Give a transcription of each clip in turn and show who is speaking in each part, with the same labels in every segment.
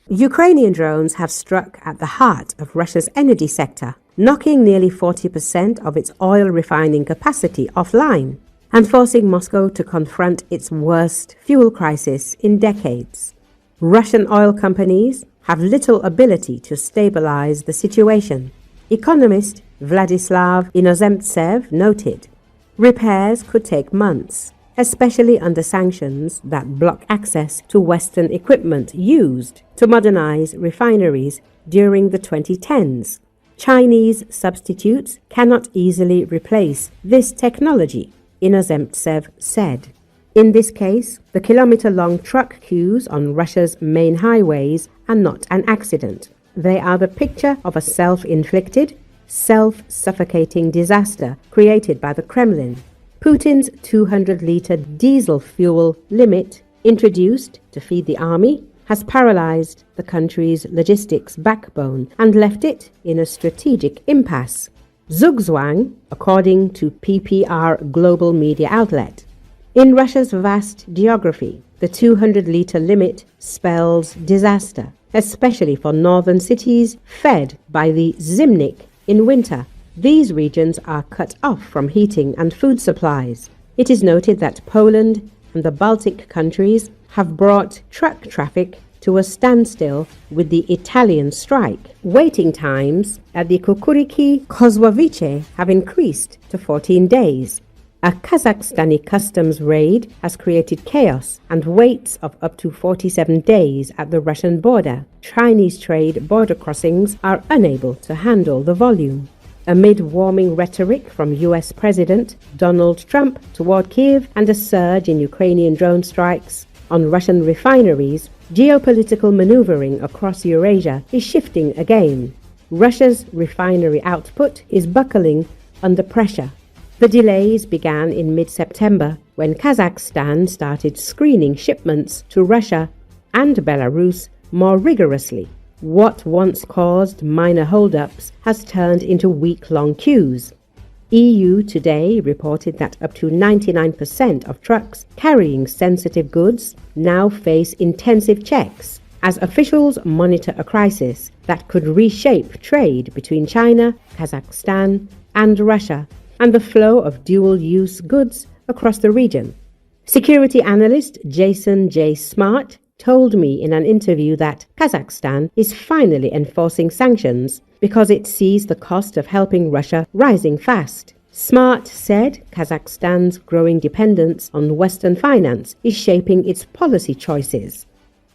Speaker 1: Ukrainian drones have struck at the heart of Russia's energy sector, knocking nearly 40% of its oil refining capacity offline and forcing Moscow to confront its worst fuel crisis in decades. Russian oil companies have little ability to stabilize the situation. Economist Vladislav Inozemtsev noted, repairs could take months, especially under sanctions that block access to Western equipment used to modernize refineries during the 2010s. Chinese substitutes cannot easily replace this technology, Inozemtsev said. In this case, the kilometer-long truck queues on Russia's main highways are not an accident. They are the picture of a self-inflicted, self-suffocating disaster created by the Kremlin. Putin's 200-liter diesel fuel limit, introduced to feed the army, has paralyzed the country's logistics backbone and left it in a strategic impasse. Zugzwang, according to PPR global media outlet. In Russia's vast geography, the 200-liter limit spells disaster, especially for northern cities fed by the Zimnik in winter. These regions are cut off from heating and food supplies. It is noted that Poland and the Baltic countries have brought truck traffic to a standstill with the Italian strike. Waiting times at the Kukuriki-Kozłowice have increased to 14 days. A Kazakhstani customs raid has created chaos and waits of up to 47 days at the Russian border. Chinese trade border crossings are unable to handle the volume. Amid warming rhetoric from US President Donald Trump toward Kiev and a surge in Ukrainian drone strikes on Russian refineries, geopolitical maneuvering across Eurasia is shifting again. Russia's refinery output is buckling under pressure. The delays began in mid-September when Kazakhstan started screening shipments to Russia and Belarus more rigorously. What once caused minor holdups has turned into week-long queues. EU Today reported that up to 99% of trucks carrying sensitive goods now face intensive checks as officials monitor a crisis that could reshape trade between China, Kazakhstan, and Russia, and the flow of dual-use goods across the region. Security analyst Jason J. Smart told me in an interview that Kazakhstan is finally enforcing sanctions because it sees the cost of helping Russia rising fast. Smart said Kazakhstan's growing dependence on Western finance is shaping its policy choices.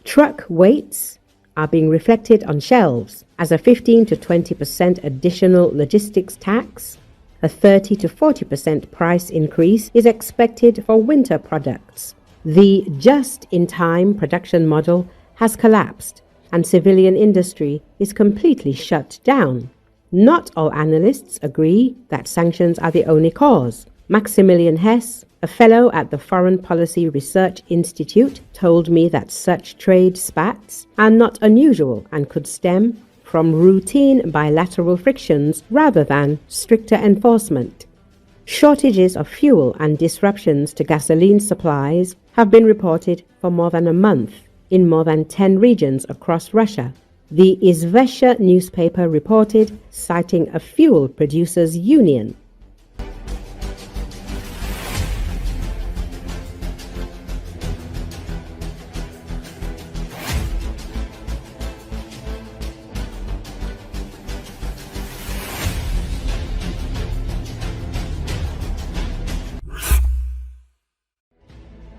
Speaker 1: Truck weights are being reflected on shelves as a 15 to 20% additional logistics tax. A 30 to 40% price increase is expected for winter products. The just-in-time production model has collapsed and civilian industry is completely shut down. Not all analysts agree that sanctions are the only cause. Maximilian Hess, a fellow at the Foreign Policy Research Institute, told me that such trade spats are not unusual and could stem from routine bilateral frictions rather than stricter enforcement. Shortages of fuel and disruptions to gasoline supplies have been reported for more than a month in more than 10 regions across Russia. The Izvestia newspaper reported, citing a fuel producers' union.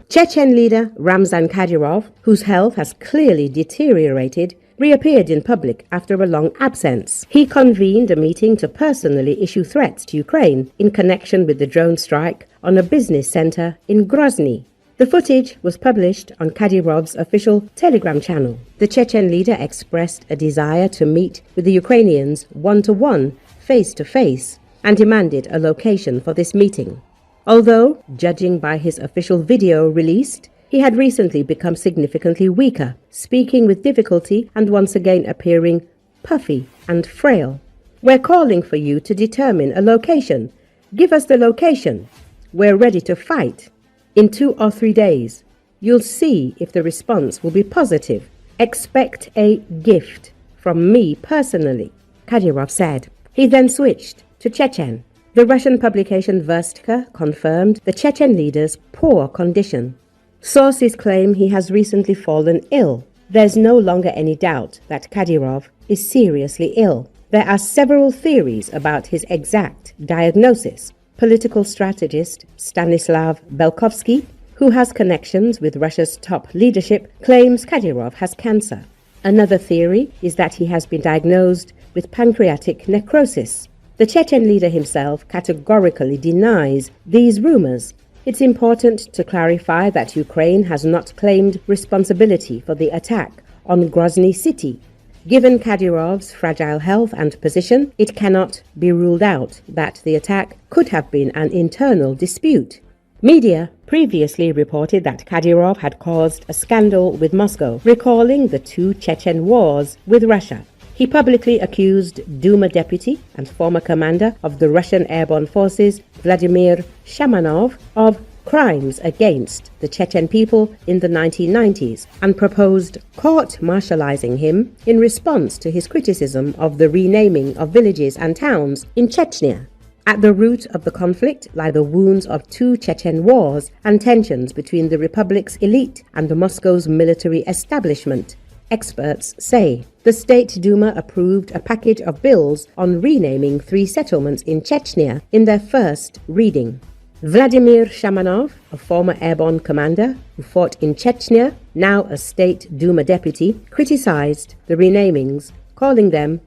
Speaker 1: Chechen leader Ramzan Kadyrov, whose health has clearly deteriorated, reappeared in public after a long absence. He convened a meeting to personally issue threats to Ukraine in connection with the drone strike on a business center in Grozny. The footage was published on Kadyrov's official Telegram channel. The Chechen leader expressed a desire to meet with the Ukrainians one-to-one, face-to-face, and demanded a location for this meeting. Although, judging by his official video released, he had recently become significantly weaker, speaking with difficulty and once again appearing puffy and frail. "We're calling for you to determine a location. Give us the location. We're ready to fight. In 2 or 3 days, you'll see if the response will be positive," Expect a gift from me personally, Kadyrov said. He then switched to Chechen. The Russian publication Verstka confirmed the Chechen leader's poor condition. Sources claim he has recently fallen ill. There's no longer any doubt that Kadyrov is seriously ill. There are several theories about his exact diagnosis. Political strategist Stanislav Belkovsky, who has connections with Russia's top leadership, claims Kadyrov has cancer. Another theory is that he has been diagnosed with pancreatic necrosis. The Chechen leader himself categorically denies these rumors. It's important to clarify that Ukraine has not claimed responsibility for the attack on Grozny city. Given Kadyrov's fragile health and position, it cannot be ruled out that the attack could have been an internal dispute. Media previously reported that Kadyrov had caused a scandal with Moscow, recalling the two Chechen wars with Russia. He publicly accused Duma deputy and former commander of the Russian airborne forces, Vladimir Shamanov, of crimes against the Chechen people in the 1990s and proposed court-martializing him in response to his criticism of the renaming of villages and towns in Chechnya. At the root of the conflict lie the wounds of two Chechen wars and tensions between the republic's elite and Moscow's military establishment, experts say. The State Duma approved a package of bills on renaming 3 settlements in Chechnya in their first reading. Vladimir Shamanov, a former airborne commander who fought in Chechnya, now a State Duma deputy, criticized the renamings, calling them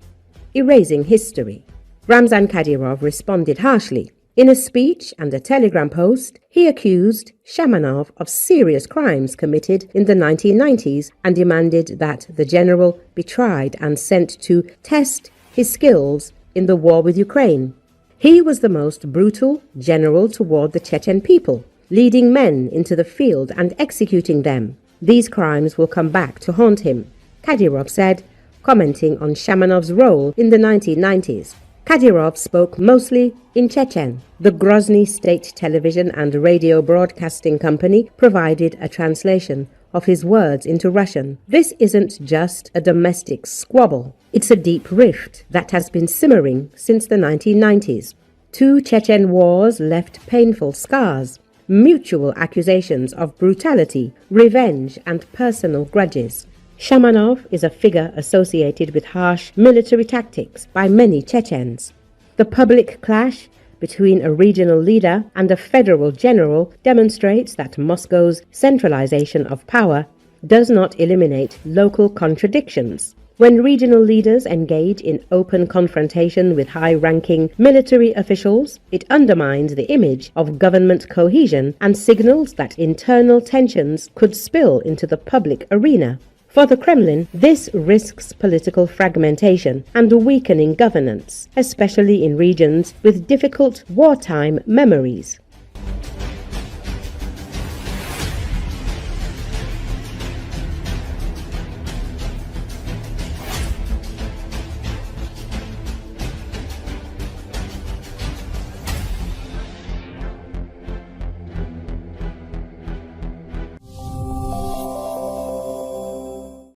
Speaker 1: erasing history. Ramzan Kadyrov responded harshly. In a speech and a telegram post, he accused Shamanov of serious crimes committed in the 1990s and demanded that the general be tried and sent to test his skills in the war with Ukraine. He was the most brutal general toward the Chechen people, leading men into the field and executing them. These crimes will come back to haunt him, Kadyrov said, commenting on Shamanov's role in the 1990s. Kadyrov spoke mostly in Chechen. The Grozny State Television and Radio Broadcasting Company provided a translation of his words into Russian. This isn't just a domestic squabble. It's a deep rift that has been simmering since the 1990s. 2 Chechen wars left painful scars, mutual accusations of brutality, revenge, and personal grudges. Shamanov is a figure associated with harsh military tactics by many Chechens. The public clash between a regional leader and a federal general demonstrates that Moscow's centralization of power does not eliminate local contradictions. When regional leaders engage in open confrontation with high-ranking military officials, it undermines the image of government cohesion and signals that internal tensions could spill into the public arena. For the Kremlin, this risks political fragmentation and weakening governance, especially in regions with difficult wartime memories.